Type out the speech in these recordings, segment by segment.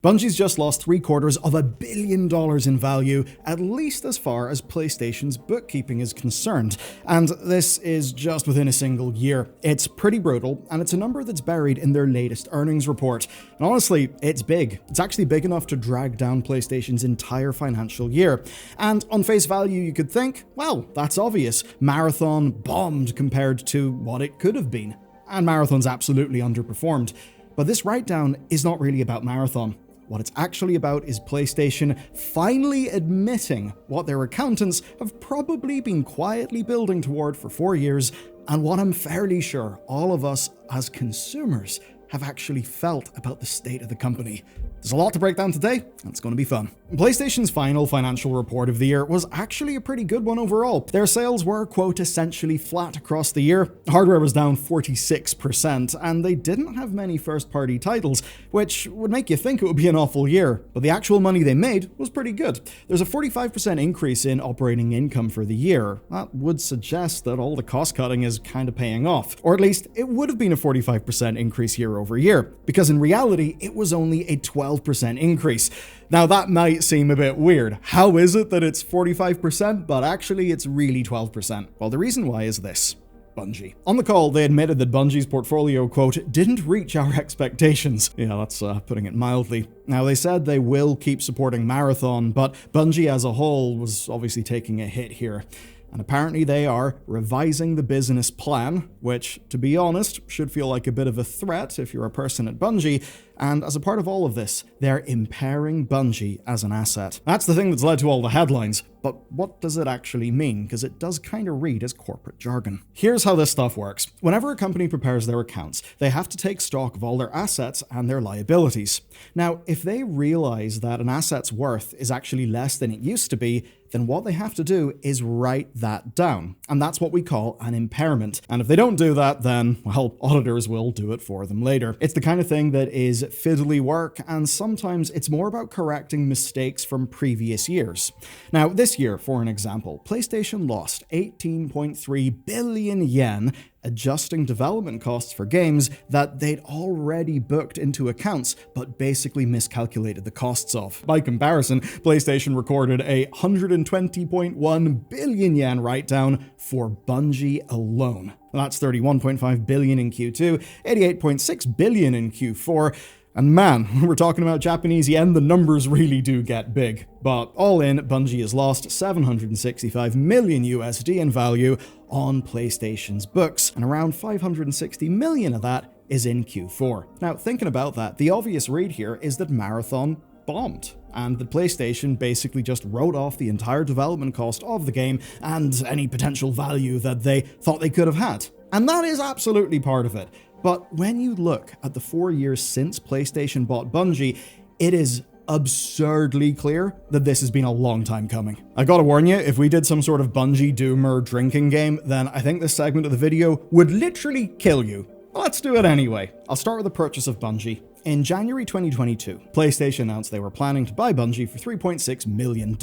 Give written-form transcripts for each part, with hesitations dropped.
Bungie's just lost $750 million in value, at least as far as PlayStation's bookkeeping is concerned. And this is just within a single year. It's pretty brutal, and it's a number that's buried in their latest earnings report. And honestly, it's big. It's actually big enough to drag down PlayStation's entire financial year. And on face value, you could think, well, that's obvious. Marathon bombed compared to what it could have been. And Marathon's absolutely underperformed. But this write-down is not really about Marathon. What it's actually about is PlayStation finally admitting what their accountants have probably been quietly building toward for 4 years, and what I'm fairly sure all of us as consumers have actually felt about the state of the company. There's a lot to break down today, and it's going to be fun. PlayStation's final financial report of the year was actually a pretty good one overall. Their sales were, quote, essentially flat across the year. Hardware was down 46%, and they didn't have many first-party titles, which would make you think it would be an awful year. But the actual money they made was pretty good. There's a 45% increase in operating income for the year. That would suggest that all the cost-cutting is kind of paying off. Or at least, it would have been a 45% increase year over year, because in reality, it was only a 12% increase. Now that might seem a bit weird. How is it that it's 45%, but actually it's really 12%? Well, the reason why is this. Bungie. On the call, they admitted that Bungie's portfolio, quote, didn't reach our expectations. Yeah, that's putting it mildly. Now, they said they will keep supporting Marathon, but Bungie as a whole was obviously taking a hit here. And apparently they are revising the business plan, which, to be honest, should feel like a bit of a threat if you're a person at Bungie. And as a part of all of this, they're impairing Bungie as an asset. That's the thing that's led to all the headlines. But what does it actually mean? Because it does kind of read as corporate jargon. Here's how this stuff works. Whenever a company prepares their accounts, they have to take stock of all their assets and their liabilities. Now, if they realize that an asset's worth is actually less than it used to be, then what they have to do is write that down. And that's what we call an impairment. And if they don't do that, then, well, auditors will do it for them later. It's the kind of thing that is fiddly work, and sometimes it's more about correcting mistakes from previous years. Now, this year, for an example, PlayStation lost 18.3 billion yen adjusting development costs for games that they'd already booked into accounts, but basically miscalculated the costs of. By comparison, PlayStation recorded a 120.1 billion yen write-down for Bungie alone. That's 31.5 billion in Q2, 88.6 billion in Q4, and man, when we're talking about Japanese yen, the numbers really do get big. But all in, Bungie has lost 765 million USD in value on PlayStation's books, and around 560 million of that is in Q4. Now, thinking about that, the obvious read here is that Marathon bombed, and that PlayStation basically just wrote off the entire development cost of the game and any potential value that they thought they could have had. And that is absolutely part of it. But when you look at the 4 years since PlayStation bought Bungie, it is absurdly clear that this has been a long time coming. I gotta warn you, if we did some sort of Bungie Doomer drinking game, then I think this segment of the video would literally kill you. Let's do it anyway. I'll start with the purchase of Bungie. In January 2022, PlayStation announced they were planning to buy Bungie for $3.6 million.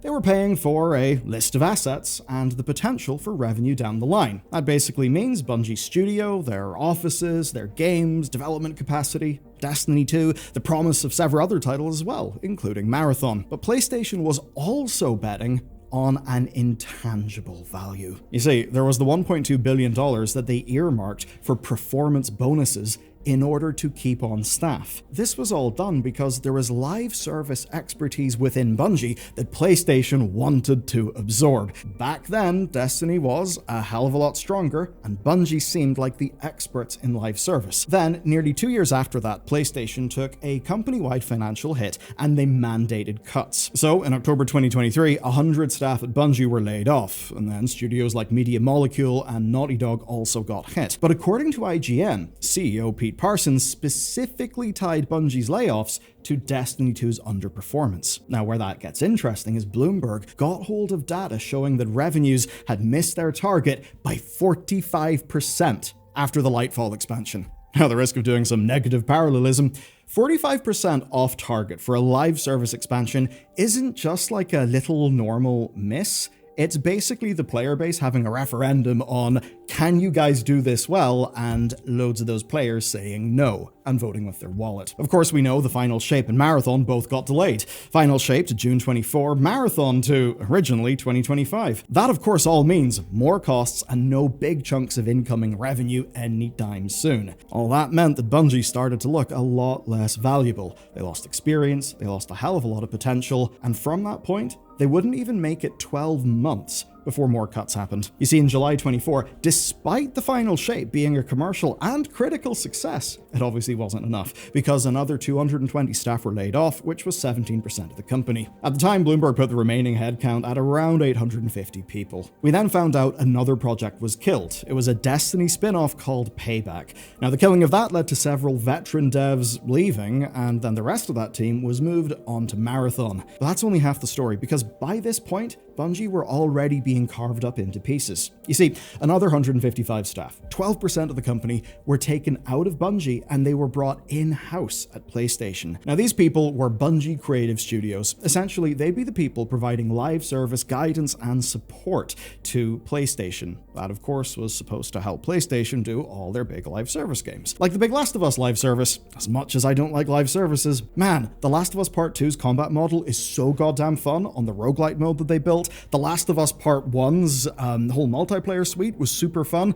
They were paying for a list of assets and the potential for revenue down the line. That basically means Bungie Studio, their offices, their games, development capacity, Destiny 2, the promise of several other titles as well, including Marathon. But PlayStation was also betting on an intangible value. You see, there was the $1.2 billion that they earmarked for performance bonuses in order to keep on staff. This was all done because there was live service expertise within Bungie that PlayStation wanted to absorb. Back then, Destiny was a hell of a lot stronger, and Bungie seemed like the experts in live service. Then, nearly 2 years after that, PlayStation took a company-wide financial hit, and they mandated cuts. So, in October 2023, 100 staff at Bungie were laid off, and then studios like Media Molecule and Naughty Dog also got hit. But according to IGN, CEO Pete Parsons specifically tied Bungie's layoffs to Destiny 2's underperformance. Now, where that gets interesting is Bloomberg got hold of data showing that revenues had missed their target by 45% after the Lightfall expansion. Now, the risk of doing some negative parallelism, 45% off target for a live service expansion isn't just like a little normal miss. It's basically the player base having a referendum on, can you guys do this well? And loads of those players saying no and voting with their wallet. Of course, we know the Final Shape and Marathon both got delayed. Final Shape to June 24, Marathon to originally 2025. That, of course, all means more costs and no big chunks of incoming revenue anytime soon. All that meant that Bungie started to look a lot less valuable. They lost experience, they lost a hell of a lot of potential, and from that point, they wouldn't even make it 12 months before more cuts happened. You see, in July 24, despite the Final Shape being a commercial and critical success, it obviously wasn't enough, because another 220 staff were laid off, which was 17% of the company. At the time, Bloomberg put the remaining headcount at around 850 people. We then found out another project was killed. It was a Destiny spin-off called Payback. Now, the killing of that led to several veteran devs leaving, and then the rest of that team was moved on to Marathon. But that's only half the story, because by this point, Bungie were already being carved up into pieces. You see, another 155 staff, 12% of the company, were taken out of Bungie and they were brought in-house at PlayStation. Now, these people were Bungie creative studios. Essentially, they'd be the people providing live service guidance and support to PlayStation. That, of course, was supposed to help PlayStation do all their big live service games. Like the big Last of Us live service. As much as I don't like live services, man, The Last of Us Part 2's combat model is so goddamn fun on the roguelite mode that they built. The Last of Us Part 1's whole multiplayer suite was super fun.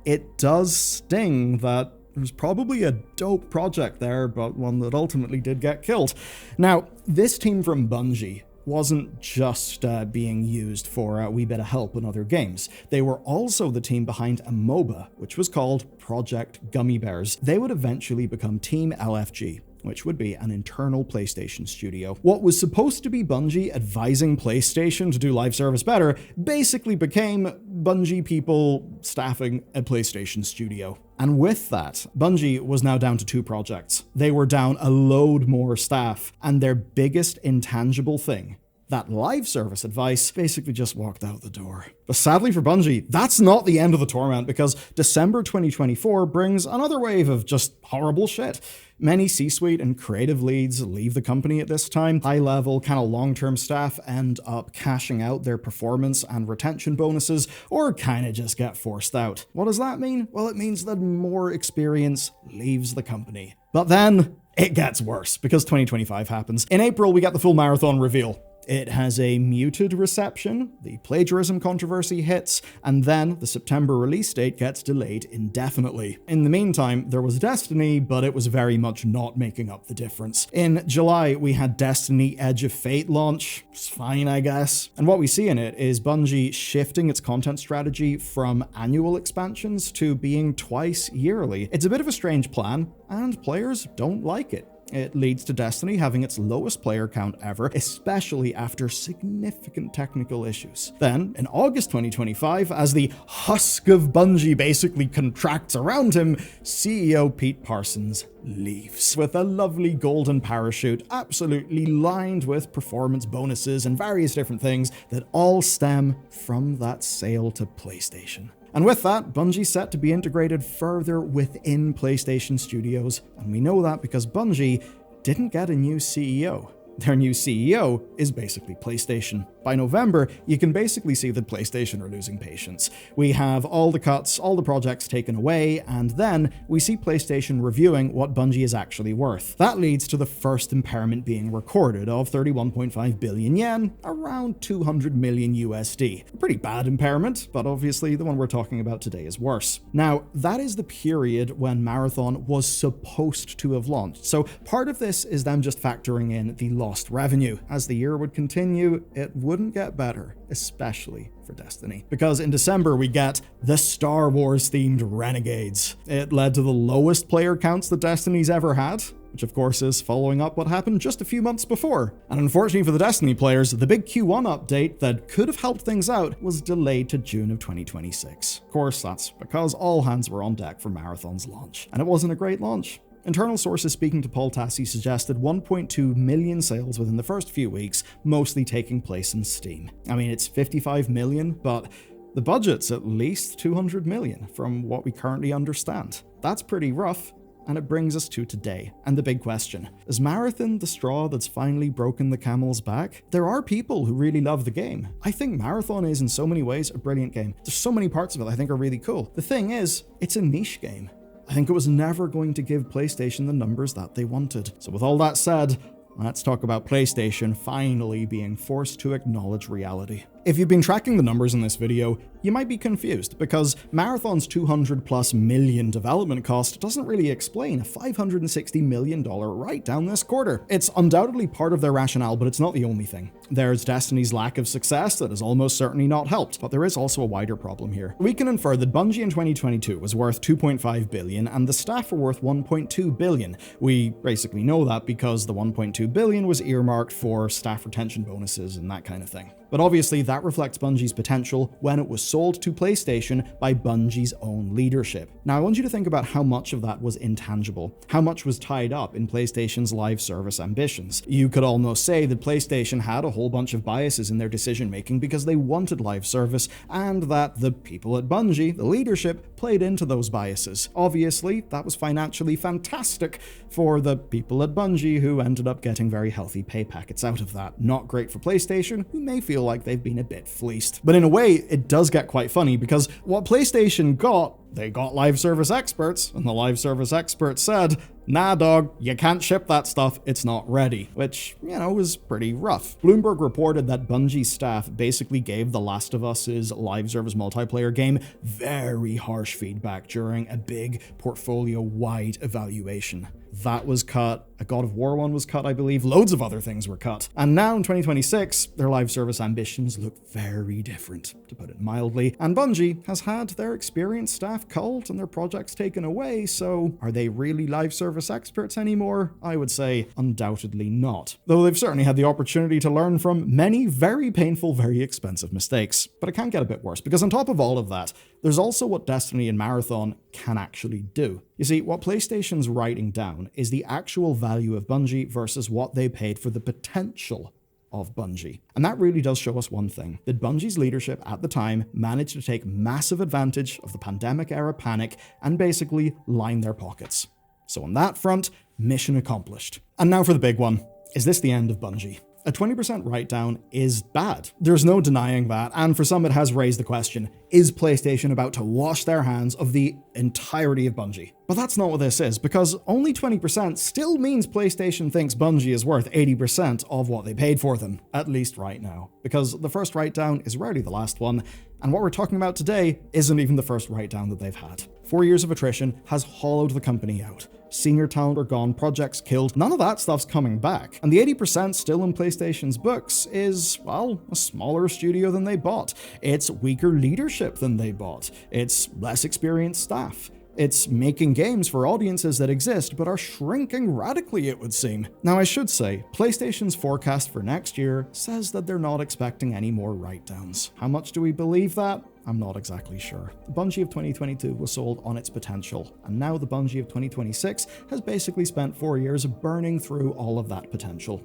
It does sting that there's probably a dope project there, but one that ultimately did get killed. Now, this team from Bungie wasn't just being used for a wee bit of help in other games. They were also the team behind a MOBA, which was called Project Gummy Bears. They would eventually become Team LFG, which would be an internal PlayStation studio. What was supposed to be Bungie advising PlayStation to do live service better basically became Bungie people staffing a PlayStation studio. And with that, Bungie was now down to 2 projects. They were down a load more staff, and their biggest intangible thing, that live service advice, basically just walked out the door. But sadly for Bungie, that's not the end of the torment, because December 2024 brings another wave of just horrible shit. Many C-suite and creative leads leave the company at this time. High-level, kind of long-term staff end up cashing out their performance and retention bonuses, or kind of just get forced out. What does that mean? Well, it means that more experience leaves the company. But then it gets worse, because 2025 happens. In April, we get the full Marathon reveal. It has a muted reception, the plagiarism controversy hits, and then the September release date gets delayed indefinitely. In the meantime, there was Destiny, but it was very much not making up the difference. In July, we had Destiny Edge of Fate launch. It's fine, I guess. And what we see in it is Bungie shifting its content strategy from annual expansions to being twice yearly. It's a bit of a strange plan, and players don't like it. It leads to Destiny having its lowest player count ever, especially after significant technical issues. Then, in August 2025, as the husk of Bungie basically contracts around him, CEO Pete Parsons leaves with a lovely golden parachute absolutely lined with performance bonuses and various different things that all stem from that sale to PlayStation. And with that, Bungie's set to be integrated further within PlayStation Studios, and we know that because Bungie didn't get a new CEO. Their new CEO is basically PlayStation. By November, you can basically see that PlayStation are losing patience. We have all the cuts, all the projects taken away, and then we see PlayStation reviewing what Bungie is actually worth. That leads to the first impairment being recorded of 31.5 billion yen, around 200 million USD. A pretty bad impairment, but obviously the one we're talking about today is worse. Now, that is the period when Marathon was supposed to have launched. So part of this is them just factoring in the lost revenue. As the year would continue, it wouldn't get better, especially for Destiny. Because in December, we get the Star Wars themed Renegades. It led to the lowest player counts that Destiny's ever had, which of course is following up what happened just a few months before. And unfortunately for the Destiny players, the big Q1 update that could have helped things out was delayed to June of 2026. Of course, that's because all hands were on deck for Marathon's launch. And it wasn't a great launch. Internal sources speaking to Paul Tassi suggested 1.2 million sales within the first few weeks, mostly taking place in Steam. I mean, it's 55 million, but the budget's at least 200 million from what we currently understand. That's pretty rough. And it brings us to today, and the big question. Is Marathon the straw that's finally broken the camel's back? There are people who really love the game. I think Marathon is in so many ways a brilliant game. There's so many parts of it I think are really cool. The thing is, it's a niche game. I think it was never going to give PlayStation the numbers that they wanted. So with all that said, let's talk about PlayStation finally being forced to acknowledge reality. If you've been tracking the numbers in this video, you might be confused because Marathon's $200+ million development cost doesn't really explain a $560 million write-down this quarter. It's undoubtedly part of their rationale, but it's not the only thing. There's Destiny's lack of success that has almost certainly not helped, but there is also a wider problem here. We can infer that Bungie in 2022 was worth $2.5 billion and the staff were worth $1.2 billion. We basically know that because the $1.2 billion was earmarked for staff retention bonuses and that kind of thing. But obviously that reflects Bungie's potential when it was sold to PlayStation by Bungie's own leadership. Now I want you to think about how much of that was intangible, how much was tied up in PlayStation's live service ambitions. You could almost say that PlayStation had a whole bunch of biases in their decision making because they wanted live service, and that the people at Bungie, the leadership, played into those biases. Obviously that was financially fantastic for the people at Bungie who ended up getting very healthy pay packets out of that. Not great for PlayStation, who may feel like they've been a bit fleeced. But in a way, it does get quite funny because what PlayStation got, they got live service experts, and the live service experts said, nah dog, you can't ship that stuff, it's not ready. Which, was pretty rough. Bloomberg reported that Bungie's staff basically gave The Last of Us's live service multiplayer game very harsh feedback during a big portfolio-wide evaluation. That was cut, a God of War one was cut, I believe, loads of other things were cut. And now in 2026, their live service ambitions look very different, to put it mildly. And Bungie has had their experienced staff culled and their projects taken away, so are they really live service experts anymore? I would say undoubtedly not. Though they've certainly had the opportunity to learn from many very painful, very expensive mistakes. But it can get a bit worse, because on top of all of that, there's also what Destiny and Marathon can actually do. You see, what PlayStation's writing down is the actual value of Bungie versus what they paid for the potential of Bungie. And that really does show us one thing, that Bungie's leadership at the time managed to take massive advantage of the pandemic-era panic and basically line their pockets. So on that front, mission accomplished. And now for the big one. Is this the end of Bungie? A 20% write-down is bad. There's no denying that, and for some it has raised the question, is PlayStation about to wash their hands of the entirety of Bungie? But that's not what this is, because only 20% still means PlayStation thinks Bungie is worth 80% of what they paid for them, at least right now. Because the first write-down is rarely the last one, and what we're talking about today isn't even the first write-down that they've had. 4 years of attrition has hollowed the company out. Senior talent are gone, projects killed, none of that stuff's coming back. And the 80% still in PlayStation's books is, well, a smaller studio than they bought. It's weaker leadership than they bought. It's less experienced staff. It's making games for audiences that exist but are shrinking radically, it would seem. Now I should say, PlayStation's forecast for next year says that they're not expecting any more write-downs. How much do we believe that? I'm not exactly sure. The Bungie of 2022 was sold on its potential, and now the Bungie of 2026 has basically spent 4 years burning through all of that potential.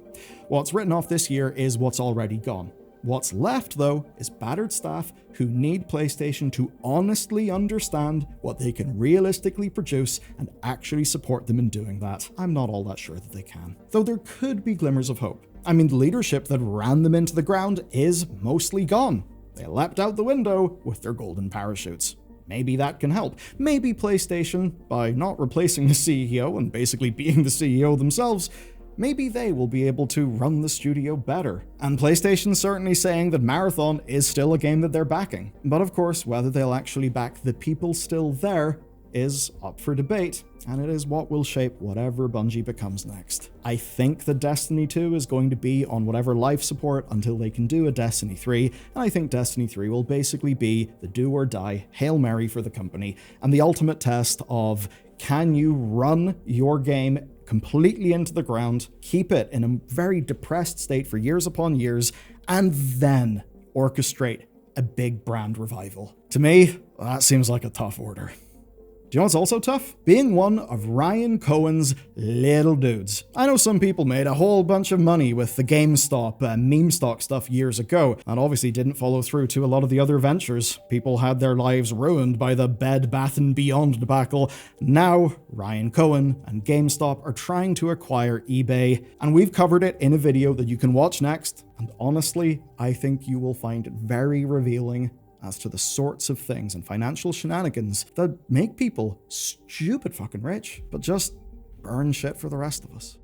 What's written off this year is what's already gone. What's left, though, is battered staff who need PlayStation to honestly understand what they can realistically produce and actually support them in doing that. I'm not all that sure that they can. Though there could be glimmers of hope. I mean, the leadership that ran them into the ground is mostly gone. They leapt out the window with their golden parachutes. Maybe that can help. Maybe PlayStation, by not replacing the CEO and basically being the CEO themselves, maybe they will be able to run the studio better. And PlayStation's certainly saying that Marathon is still a game that they're backing. But of course, whether they'll actually back the people still there is up for debate, and it is what will shape whatever Bungie becomes next. I think that Destiny 2 is going to be on whatever life support until they can do a Destiny 3, and I think Destiny 3 will basically be the do or die Hail Mary for the company, and the ultimate test of can you run your game completely into the ground, keep it in a very depressed state for years upon years, and then orchestrate a big brand revival. To me, that seems like a tough order. Do you know what's also tough? Being one of Ryan Cohen's little dudes. I know some people made a whole bunch of money with the GameStop meme stock stuff years ago, and obviously didn't follow through to a lot of the other ventures. People had their lives ruined by the Bed Bath & Beyond debacle. Now, Ryan Cohen and GameStop are trying to acquire eBay, and we've covered it in a video that you can watch next, and honestly, I think you will find it very revealing as to the sorts of things and financial shenanigans that make people stupid fucking rich, but just burn shit for the rest of us.